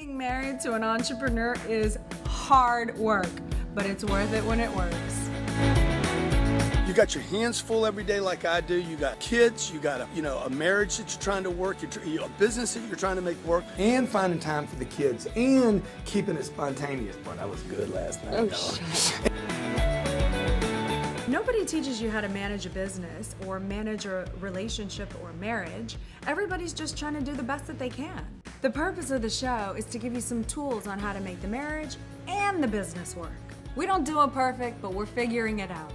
Being married to an entrepreneur is hard work, but it's worth it when it works. You got your hands full every day like I do. You got kids, you got a marriage that you're trying to work, a business that you're trying to make work. And finding time for the kids and keeping it spontaneous. Boy, that was good last night. Nobody teaches you how to manage a business or manage a relationship or marriage. Everybody's just trying to do the best that they can. The purpose of the show is to give you some tools on how to make the marriage and the business work. We don't do it perfect, but we're figuring it out.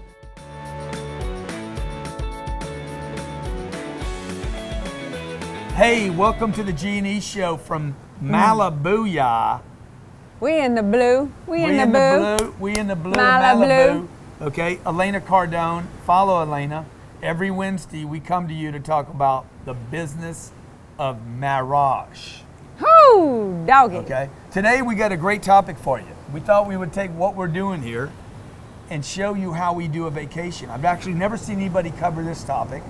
Hey, welcome to the G&E show from Malibu, y'all. We in the blue. We in the blue. We in the blue, Malibu. Okay, Elena Cardone. Follow Elena. Every Wednesday, we come to you to talk about the business of marriage. Whoo, doggy. Okay, today we got a great topic for you. We thought we would take what we're doing here and show you how we do a vacation. I've actually never seen anybody cover this topic.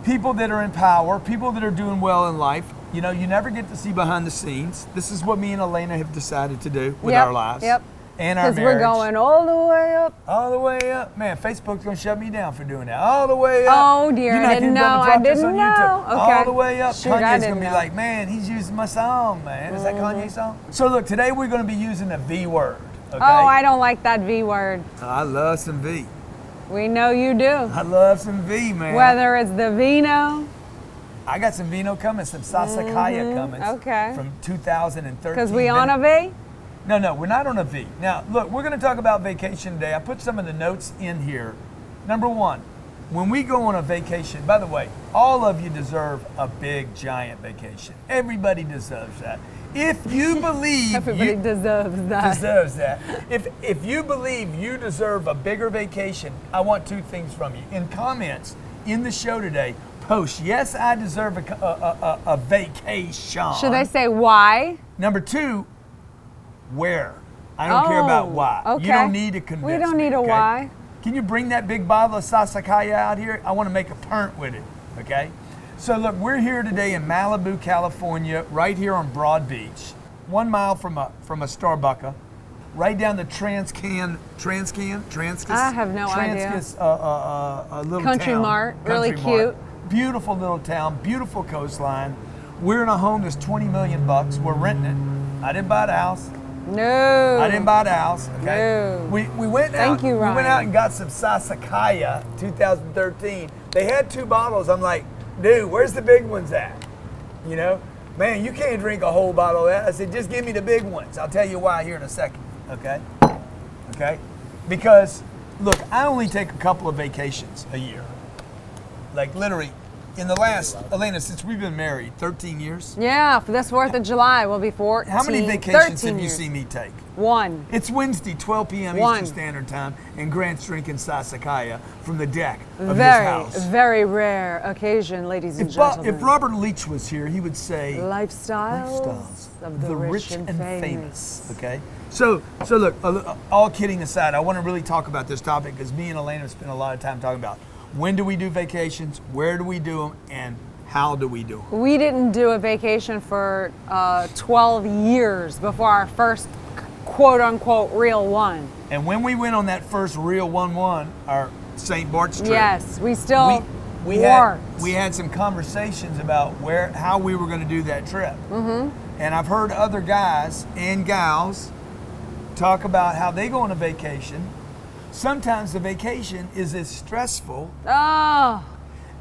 People that are in power, people that are doing well in life, you know, you never get to see behind the scenes. This is what me and Elena have decided to do with our lives. Yep. And our marriage. Because we're going all the way up. All the way up. Man, Facebook's going to shut me down for doing that. All the way up. Oh, dear. I didn't know. I didn't know. Okay. All the way up. Shoot, Kanye's going to be like, man, he's using my song, man. Is that Kanye's song? So look, today we're going to be using a V word. Okay? Oh, I don't like that V word. I love some V. We know you do. I love some V, man. Whether it's the vino. I got some vino coming, some Sassicaia coming. Okay. From 2013. Because we on a V? No, we're not on a V. Now, look, we're going to talk about vacation today. I put some of the notes in here. Number one, when we go on a vacation, by the way, all of you deserve a big, giant vacation. Everybody deserves that. If you believe Everybody deserves that. If you believe you deserve a bigger vacation, I want two things from you. In comments in the show today, post, yes, I deserve a vacation. Should they say why? Number two, where? I don't care about why. Okay. You don't need to convince me. We don't need a why. Can you bring that big bottle of Sassicaia out here? I want to make a pint with it, okay? So look, we're here today in Malibu, California, right here on Broad Beach, 1 mile from a Starbucks, right down the Transcas. I have no idea. A little Country town. Mart, really Country Mart. cute. Beautiful little town, beautiful coastline. We're in a home that's $20 million. We're renting it. I didn't buy the house. No. I didn't buy the house. Okay. No. We went out. Thank you, Ryan. We went out and got some Sassicaia 2013. They had 2 bottles. I'm like, dude, where's the big ones at? You know, man, you can't drink a whole bottle of that. I said, just give me the big ones. I'll tell you why here in a second. Okay. Okay. Because look, I only take a couple of vacations a year. Like literally. In the last, Elena, since we've been married, 13 years? Yeah, for this 4th of July, we'll be 14. How many vacations have you years. seen me take? 1. It's Wednesday, 12 p.m. 1. Eastern Standard Time, and Grant's drinking Sassicaia from the deck of his house. Very rare occasion, ladies and gentlemen. If Robert Leach was here, he would say, Lifestyles of the rich and famous. Okay? So look, all kidding aside, I want to really talk about this topic because me and Elena spent a lot of time talking about when do we do vacations, where do we do them, and how do we do them? We didn't do a vacation for 12 years before our first quote-unquote real one. And when we went on that first real 1-1, our St. Bart's trip, yes, we still we had some conversations about how we were going to do that trip. Mm-hmm. And I've heard other guys and gals talk about how they go on a vacation. Sometimes the vacation is as stressful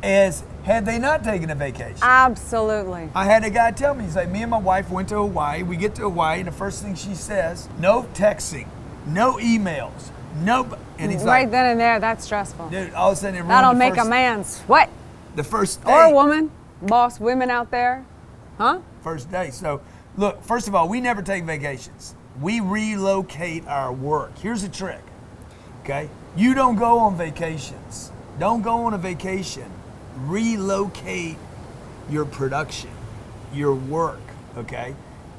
as had they not taken a vacation. Absolutely. I had a guy tell me, he's like, me and my wife went to Hawaii. We get to Hawaii, and the first thing she says, no texting, no emails, and he's right like, then and there, that's stressful. dude, all of a sudden it ruined That'll the make first, a man sweat. the first day. Or a woman. Boss women out there. Huh? First day. So look, first of all, we never take vacations. We relocate our work. Here's a trick. Okay? You don't go on vacations. Don't go on a vacation. Relocate your production, your work, okay?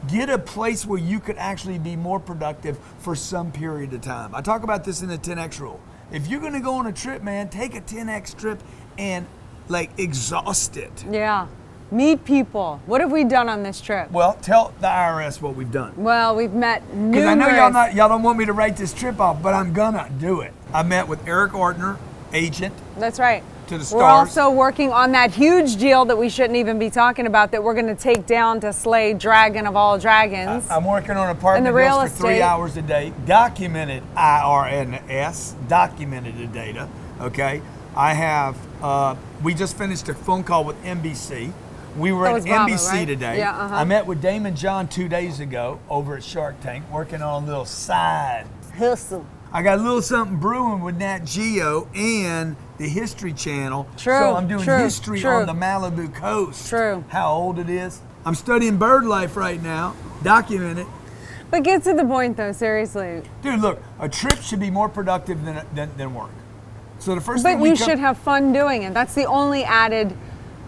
Get a place where you could actually be more productive for some period of time. I talk about this in the 10X rule. If you're gonna go on a trip, man, take a 10X trip and like exhaust it. Yeah. Meet people. What have we done on this trip? Well, tell the IRS what we've done. Well, we've met Because I know y'all don't want me to write this trip off, but I'm gonna do it. I met with Eric Ortner, agent That's right. to the stars. We're also working on that huge deal that we shouldn't even be talking about that we're going to take down to slay dragon of all dragons. I'm working on apartment And the real deals for 3 estate- hours a day, documented IRNS, documented the data. Okay, I have. We just finished a phone call with NBC. We were That at was Bravo, NBC right? today. Yeah, uh-huh. I met with Damon John 2 days ago over at Shark Tank, working on a little side. Hustle. I got a little something brewing with Nat Geo and the History Channel. True, So I'm doing true, history true. on the Malibu coast. True. How old it is. I'm studying bird life right now, document it. But get to the point though, seriously. Dude, look, a trip should be more productive than work. So the first But thing we you come- should have fun doing it. That's the only added.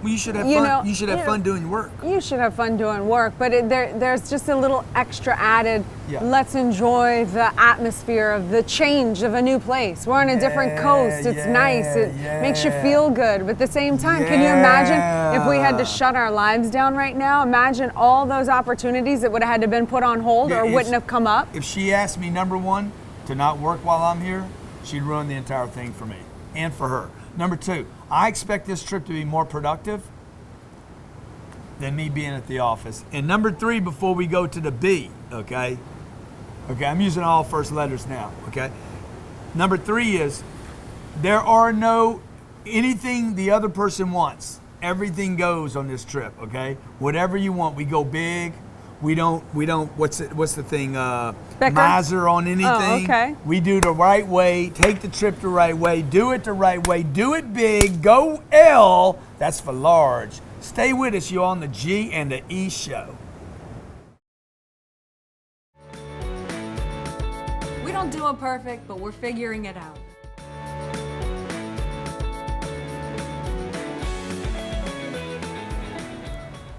well, you should have you fun. know, You should have you fun know, doing work. You should have fun doing work, but there's just a little extra added. Yeah. Let's enjoy the atmosphere of the change of a new place. We're on a different coast. It's nice. It makes you feel good. But at the same time, can you imagine if we had to shut our lives down right now? Imagine all those opportunities that would have had to been put on hold or If- wouldn't have come up. If she asked me, number one, to not work while I'm here, she'd ruin the entire thing for me and for her. Number two, I expect this trip to be more productive than me being at the office. And number three, before we go to the B, okay? Okay, I'm using all first letters now, okay? Number three is there are no anything the other person wants. Everything goes on this trip, okay? Whatever you want, we go big. We don't what's the thing? Bicker? Miser on anything. Oh, okay. We do the right way, take the trip the right way, do it the right way, do it big, go L, that's for large. Stay with us, you're on the G and the E show. We don't do it perfect, but we're figuring it out.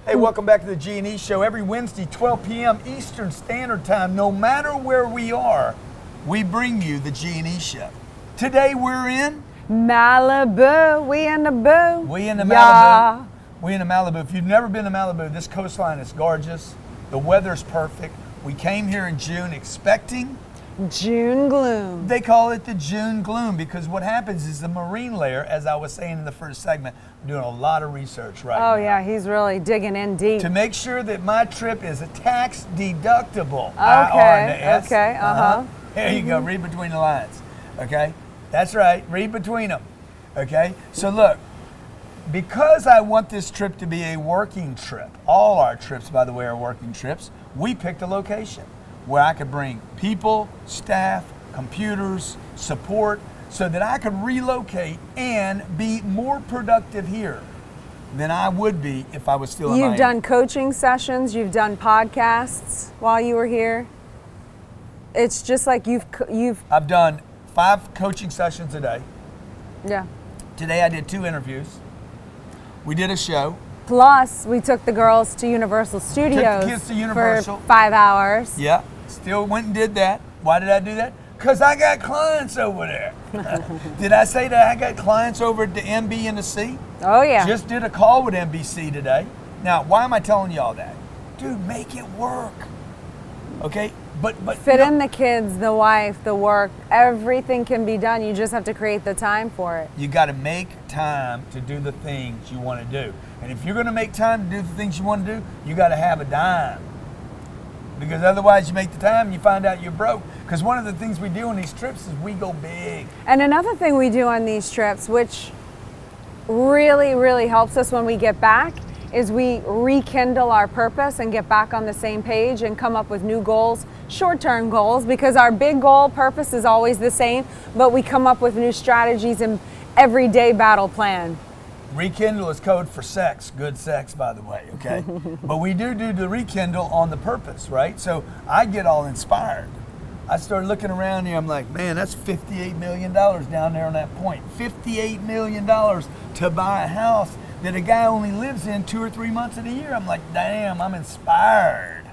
Hey, welcome back to the G&E Show. Every Wednesday, 12 p.m. Eastern Standard Time. No matter where we are, we bring you the G&E Show. Today we're in Malibu, we in the boo. We in the Malibu. Yeah. We in the Malibu. If you've never been to Malibu, this coastline is gorgeous. The weather's perfect. We came here in June expecting. June gloom. They call it the June gloom because what happens is the marine layer, as I was saying in the first segment, I'm doing a lot of research right now. Oh yeah, he's really digging in deep. To make sure that my trip is a tax deductible. Okay, okay, uh-huh. There you go, read between the lines. Okay, that's right, read between them. Okay, so look, because I want this trip to be a working trip, all our trips, by the way, are working trips, we picked a location where I could bring people, staff, computers, support, so that I could relocate and be more productive here than I would be if I was still in Miami. You've done coaching sessions, you've done podcasts while you were here. It's just like you've I've done 5 coaching sessions a day. yeah. Today I did 2 interviews. We did a show. Plus, we took the girls to Universal Studios kids to Universal. for 5 hours. Yeah, still went and did that. Why did I do that? Because I got clients over there. Did I say that I got clients over at the MB and the C? Oh yeah. Just did a call with NBC today. Now, why am I telling you all that? Dude, make it work. Okay? But Fit in the kids, the wife, the work, everything can be done. You just have to create the time for it. you got to make time to do the things you want to do. And if you're going to make time to do the things you want to do, you got to have a dime. Because otherwise you make the time and you find out you're broke. Because one of the things we do on these trips is we go big. And another thing we do on these trips, which really, really helps us when we get back, is we rekindle our purpose and get back on the same page and come up with new goals, short-term goals, because our big goal purpose is always the same, but we come up with new strategies and everyday battle plan. Rekindle is code for sex, good sex, by the way, okay? But we do the rekindle on the purpose, right? So I get all inspired. I started looking around here, I'm like, man, that's $58 million down there on that point. $58 million to buy a house that a guy only lives in 2 or 3 months of the year. I'm like, damn, I'm inspired.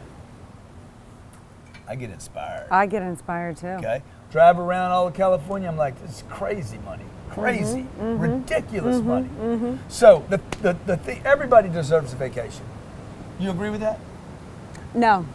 I get inspired. I get inspired too. Okay. drive around all of California. I'm like, this is crazy money. Crazy, ridiculous money. So the thing, everybody deserves a vacation. You agree with that? No,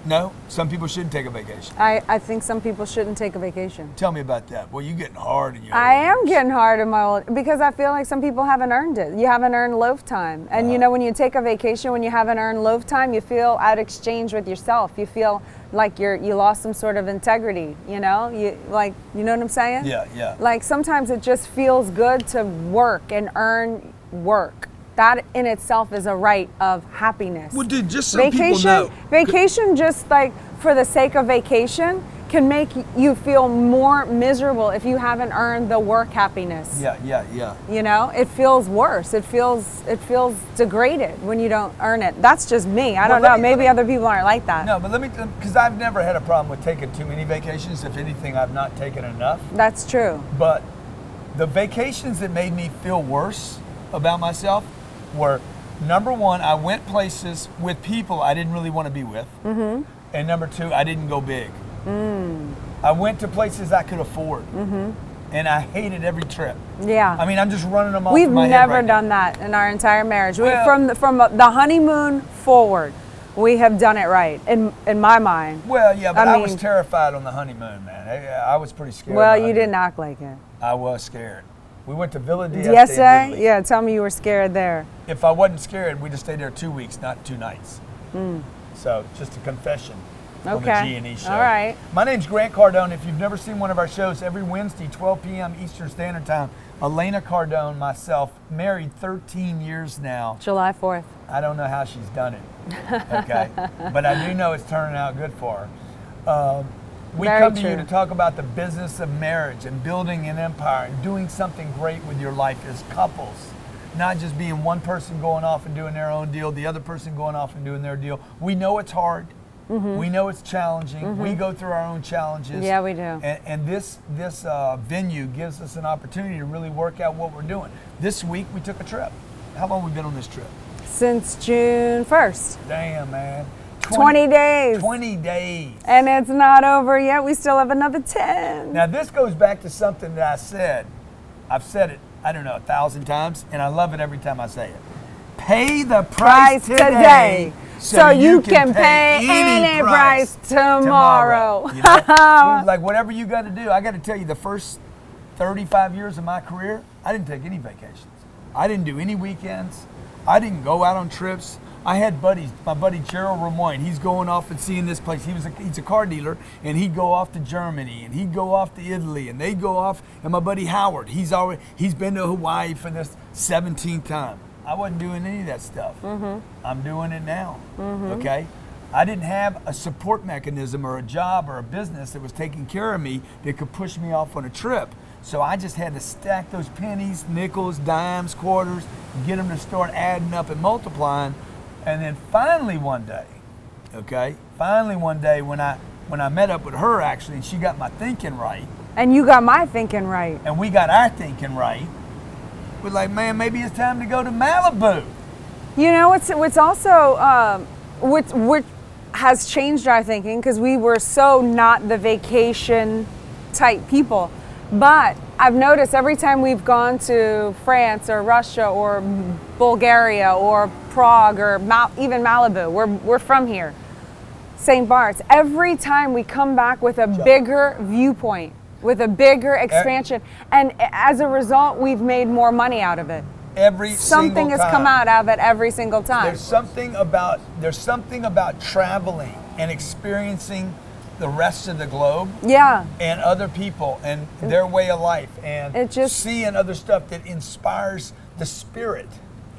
No? Some people shouldn't take a vacation. I think some people shouldn't take a vacation. Tell me about that. Well, you're getting hard in your I old am age. getting hard in my old, because I feel like some people haven't earned it. You haven't earned loaf time. And you know, when you take a vacation, when you haven't earned loaf time, you feel out of exchange with yourself. You feel like you lost some sort of integrity, you know? You know what I'm saying? Yeah, yeah. Like sometimes it just feels good to work and earn work. That in itself is a right of happiness. Well, dude, just so people know. Vacation, just like for the sake of vacation, can make you feel more miserable if you haven't earned the work happiness. Yeah. You know, it feels worse. It feels degraded when you don't earn it. That's just me. I don't know. Maybe other people aren't like that. No, but let me, because I've never had a problem with taking too many vacations. If anything, I've not taken enough. That's true. But the vacations that made me feel worse about myself were, number one, I went places with people I didn't really want to be with. Mm-hmm. And number two, I didn't go big. I went to places I could afford. Mm-hmm. And I hated every trip. Yeah. I mean, I'm just running them off We've my head never right now. done that in our entire marriage. Well- From the honeymoon forward, we have done it right in my mind. Well, yeah, but I was mean- terrified on the honeymoon, man. I was pretty scared. Well, on the you honeymoon. didn't act like it. I was scared. We went to Villa d'Este. Yesterday? Italy. Yeah, tell me you were scared there. If I wasn't scared, we'd have stayed there 2 weeks, not 2 nights. So, just a confession on the Okay. G&E show. All right. My name's Grant Cardone. If you've never seen one of our shows, every Wednesday, 12 p.m. Eastern Standard Time, Elena Cardone, myself, married 13 years now. July 4th. I don't know how she's done it, okay? But I do know it's turning out good for her. We Very come to you true. to talk about the business of marriage and building an empire and doing something great with your life as couples. Not just being one person going off and doing their own deal, the other person going off and doing their deal. We know it's hard. We know it's challenging. We go through our own challenges. Yeah, we do. And this venue gives us an opportunity to really work out what we're doing. This week we took a trip. How long have we been on this trip? Since June 1st. Damn, man. 20 days. 20 days. And it's not over yet. We still have another 10. Now this goes back to something that I said. I've said it, I don't know, 1,000 times, and I love it every time I say it. Pay the price today so you can pay any price tomorrow. You know? Like whatever you got to do. I got to tell you, the first 35 years of my career, I didn't take any vacations. I didn't do any weekends. I didn't go out on trips. I had buddies. My buddy Gerald Ramoyne, he's going off and seeing this place. He's a car dealer, and he'd go off to Germany, and he'd go off to Italy, and they'd go off. And my buddy Howard, he's been to Hawaii for this 17th time. I wasn't doing any of that stuff. I'm doing it now. Okay. I didn't have a support mechanism or a job or a business that was taking care of me that could push me off on a trip. So I just had to stack those pennies, nickels, dimes, quarters, and get them to start adding up and multiplying. And then finally one day, when I met up with her actually, and she got my thinking right, And you got my thinking right. and we got our thinking right, we're like, man, maybe it's time to go to Malibu. You know, what's also what has changed our thinking, because we were so not the vacation type people. But I've noticed every time we've gone to France or Russia or Bulgaria or Prague or even Malibu, we're from here, St. Bart's, every time we come back with a bigger viewpoint, with a bigger expansion, and as a result, we've made more money out of it. Something has come out of it every single time. There's something about traveling and experiencing the rest of the globe, Yeah. and other people and their way of life, and It just- seeing other stuff that inspires the spirit.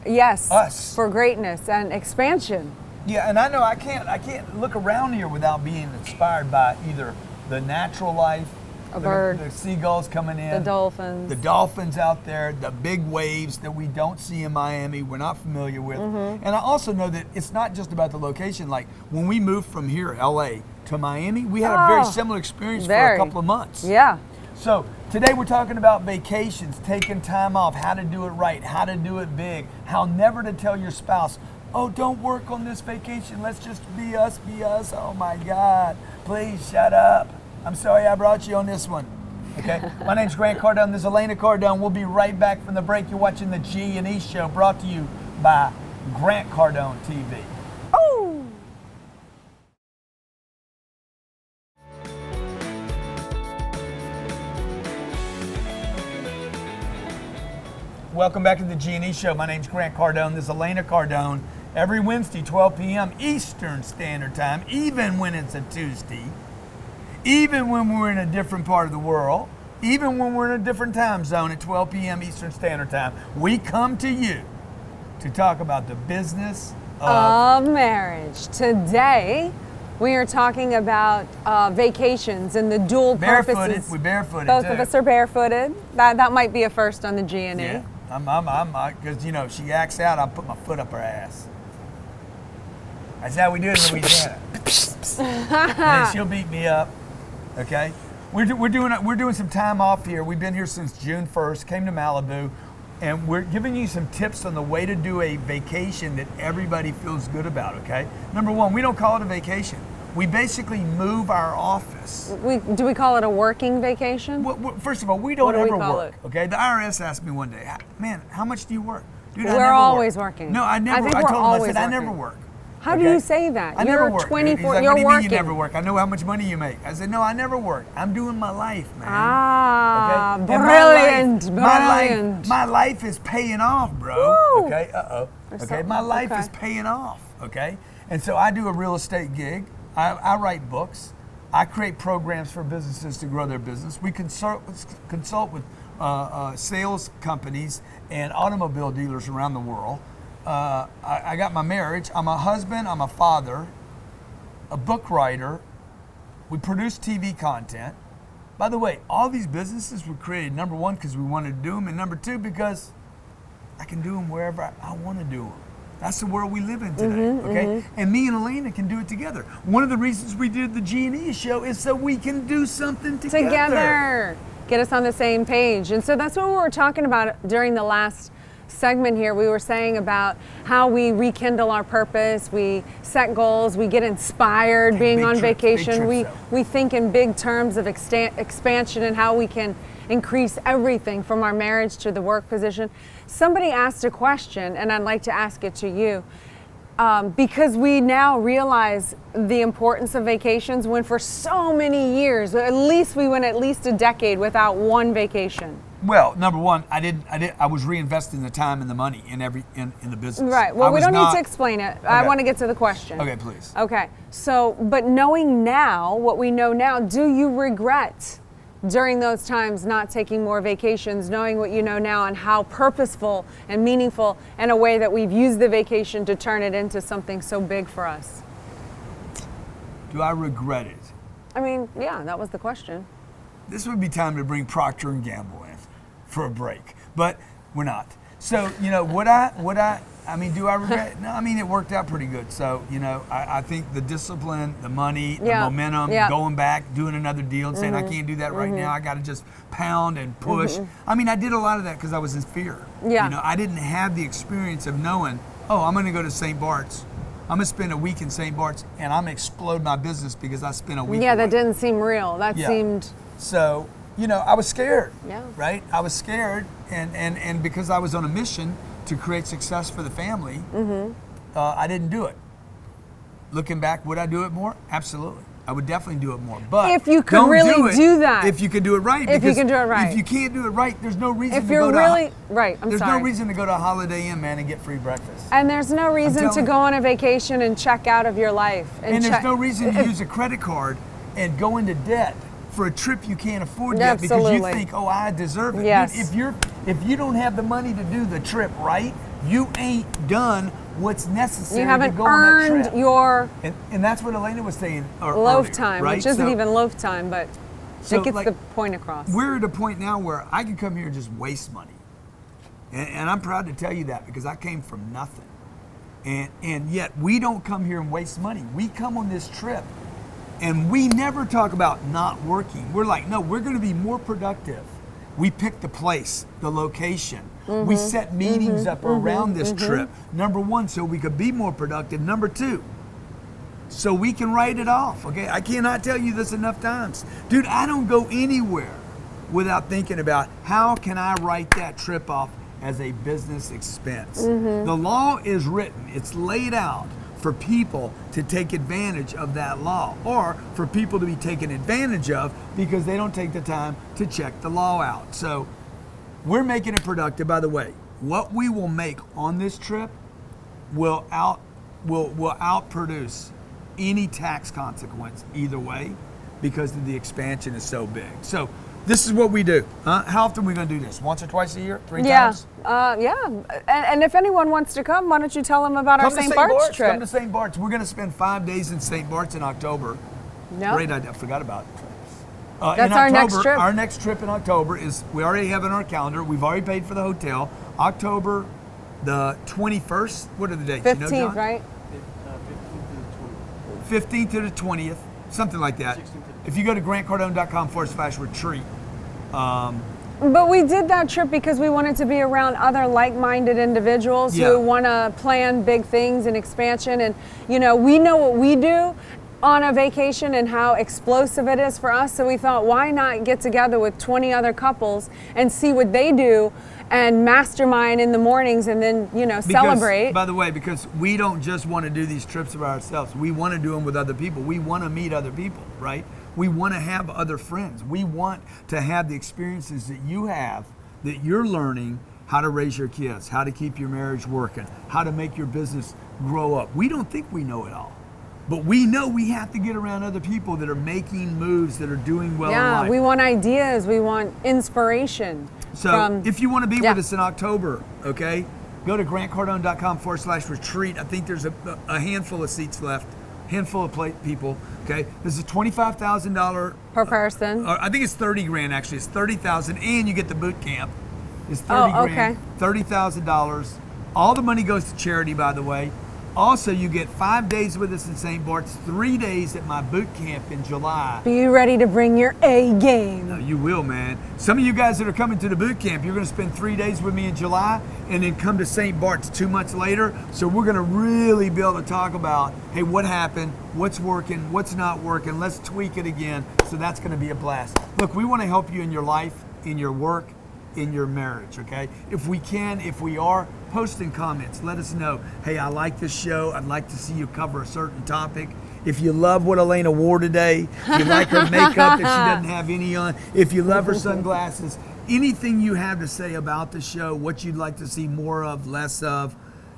Yes. Us. For greatness and expansion. Yeah, and I know I can't look around here without being inspired by either the natural life, A bird. the seagulls coming in, The dolphins. the dolphins out there, the big waves that we don't see in Miami, we're not familiar with. Mm-hmm. And I also know that it's not just about the location. Like when we moved from here, LA, to Miami, we had a very similar experience for a couple of months. Yeah. So today we're talking about vacations, taking time off, how to do it right, how to do it big, how never to tell your spouse, oh, don't work on this vacation, let's just be us, be us. Oh my God, please shut up. I'm sorry I brought you on this one. Okay, my name's Grant Cardone. This is Elena Cardone. We'll be right back from the break. You're watching the G&E Show, brought to you by Grant Cardone TV. Oh! Welcome back to the G&E Show. My name's Grant Cardone. This is Elena Cardone. Every Wednesday, 12 p.m. Eastern Standard Time, even when it's a Tuesday, even when we're in a different part of the world, even when we're in a different time zone at 12 p.m. Eastern Standard Time, we come to you to talk about the business of marriage. Today, we are talking about vacations and the dual purposes. We're barefooted. Both too. of us are barefooted. That might be a first on the G&E. Yeah, because if she acts out, I'll put my foot up her ass. That's how we do it in Louisiana. And then she'll beat me up. Okay, we're doing some time off here. We've been here since June 1st. Came to Malibu, and we're giving you some tips on the way to do a vacation that everybody feels good about. Okay, number one, we don't call it a vacation. We basically move our office. Do we call it a working vacation? Well, first of all, we don't What do we ever call work. it? Okay, the IRS asked me one day, man, how much do you work? Dude, I We're never always work. working. No, I never. I think I we're told him, I always said, I never working. work. How do Okay? you say that? I You're never work. 24. He's like, You're what do you working. mean you never work? I know how much money you make. I said, no, I never work. I'm doing my life, man. Ah, Okay? And brilliant, my brilliant. My life is paying off, bro. Woo. Okay, Okay, my life is paying off. Okay, and so I do a real estate gig. I write books. I create programs for businesses to grow their business. We consult with sales companies and automobile dealers around the world. I got my marriage. I'm a husband. I'm a father, a book writer. We produce TV content. By the way, all these businesses were created, number one, because we wanted to do them, and number two, because I can do them wherever I want to do them. That's the world we live in today, okay? And me and Elena can do it together. One of the reasons we did the G&E Show is so we can do something together. Get us on the same page. And so that's what we were talking about during the last segment here. We were saying about how we rekindle our purpose, we set goals, we get inspired being on vacation. We think in big terms of expansion and how we can increase everything from our marriage to the work position. Somebody asked a question, and I'd like to ask it to you. Because we now realize the importance of vacations, when for so many years, at least we went at least a decade without one vacation. Well, number one, I was reinvesting the time and the money in the business. Right. Well, we don't need to explain it. Okay. I want to get to the question. Okay, please. Okay. So, but knowing now what we know now, do you regret during those times not taking more vacations, knowing what you know now and how purposeful and meaningful in a way that we've used the vacation to turn it into something so big for us? Do I regret it? I mean, yeah, that was the question. This would be time to bring Procter & Gamble in for a break, but we're not. So, you know, I mean, do I regret it? No, I mean, it worked out pretty good. So, you know, I think the discipline, the money, the momentum, going back, doing another deal and saying, I can't do that right now. I got to just pound and push. I mean, I did a lot of that because I was in fear. Yeah. You know, I didn't have the experience of knowing, oh, I'm going to go to St. Bart's. I'm going to spend a week in St. Bart's and I'm going to explode my business because I spent a week away. That didn't seem real. That seemed... So, you know, I was scared. Yeah. Right? I was scared and because I was on a mission to create success for the family, I didn't do it. Looking back, would I do it more? Absolutely. I would definitely do it more. But if you could really do that. If you could do it right. If you can do it right. If you can't do it right, there's no reason to go to There's no reason to go to a Holiday Inn, man, and get free breakfast. And there's no reason to go on a vacation and check out of your life. And there's no reason to use a credit card and go into debt for a trip you can't afford yet because you think, oh, I deserve it. Yes. Dude, if you don't have the money to do the trip right, you ain't done what's necessary you haven't to go on that earned trip. your and that's what Elena was saying loaf earlier, time, right? which isn't even loaf time, but it gets the point across. We're at a point now where I can come here and just waste money. And I'm proud to tell you that because I came from nothing. And yet we don't come here and waste money. We come on this trip and we never talk about not working. We're like, no, we're going to be more productive. We pick the place, the location. We set meetings up around this trip. Number one, so we could be more productive. Number two, so we can write it off, okay? I cannot tell you this enough times. Dude, I don't go anywhere without thinking about how can I write that trip off as a business expense. The law is written, it's laid out for people to take advantage of that law, or for people to be taken advantage of because they don't take the time to check the law out. So we're making it productive. By the way, what we will make on this trip will outproduce any tax consequence either way, because the expansion is so big. So this is what we do. How often are we going to do this? Once or twice a year? 3 times? And if anyone wants to come, why don't you tell them about our St. Bart's trip? Come to St. Bart's. We're going to spend 5 days in St. Bart's in October. No. Great idea. I forgot about it. That's our next trip. Our next trip in October is, we already have it on our calendar. We've already paid for the hotel. October the 21st. What are the dates? 15th, you know, John? right? 15th to the 20th, something like that. If you go to grantcardone.com/retreat. But we did that trip because we wanted to be around other like-minded individuals who want to plan big things and expansion. And, you know what we do on a vacation and how explosive it is for us. So we thought, why not get together with 20 other couples and see what they do and mastermind in the mornings and then, celebrate. By the way, because we don't just want to do these trips by ourselves. We want to do them with other people. We want to meet other people, right? We want to have other friends. We want to have the experiences that you have, that you're learning how to raise your kids, how to keep your marriage working, how to make your business grow up. We don't think we know it all. But we know we have to get around other people that are making moves, that are doing well in life. We want ideas. We want inspiration. So if you want to be with us in October, okay, go to grantcardone.com/retreat. I think there's a handful of seats left, handful of people, okay? This is $25,000 per person. I think it's 30 grand actually. It's 30,000, and you get the boot camp. It's 30 grand, $30,000. All the money goes to charity, by the way. Also, you get 5 days with us in St. Bart's, 3 days at my boot camp in July. Be you ready to bring your A game? No, you will, man. Some of you guys that are coming to the boot camp, you're going to spend 3 days with me in July and then come to St. Bart's 2 months later. So we're going to really be able to talk about, hey, what happened, what's working, what's not working, let's tweak it again. So that's going to be a blast. Look, we want to help you in your life, in your work, in your marriage, okay? If we can, if we are, post in comments. Let us know, hey, I like this show. I'd like to see you cover a certain topic. If you love what Elena wore today, if you like her makeup, if she doesn't have any on, if you love her sunglasses, anything you have to say about the show, what you'd like to see more of, less of,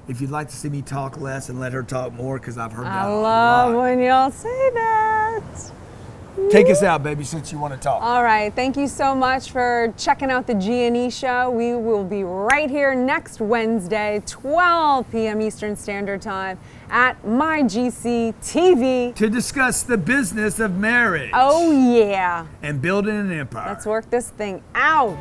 if you'd like to see me talk less and let her talk more, because I've heard that a lot. I love when y'all say that. Take us out, baby, since you want to talk. All right. Thank you so much for checking out the G&E show. We will be right here next Wednesday, 12 p.m. Eastern Standard Time at MyGC TV to discuss the business of marriage. Oh, yeah. And building an empire. Let's work this thing out.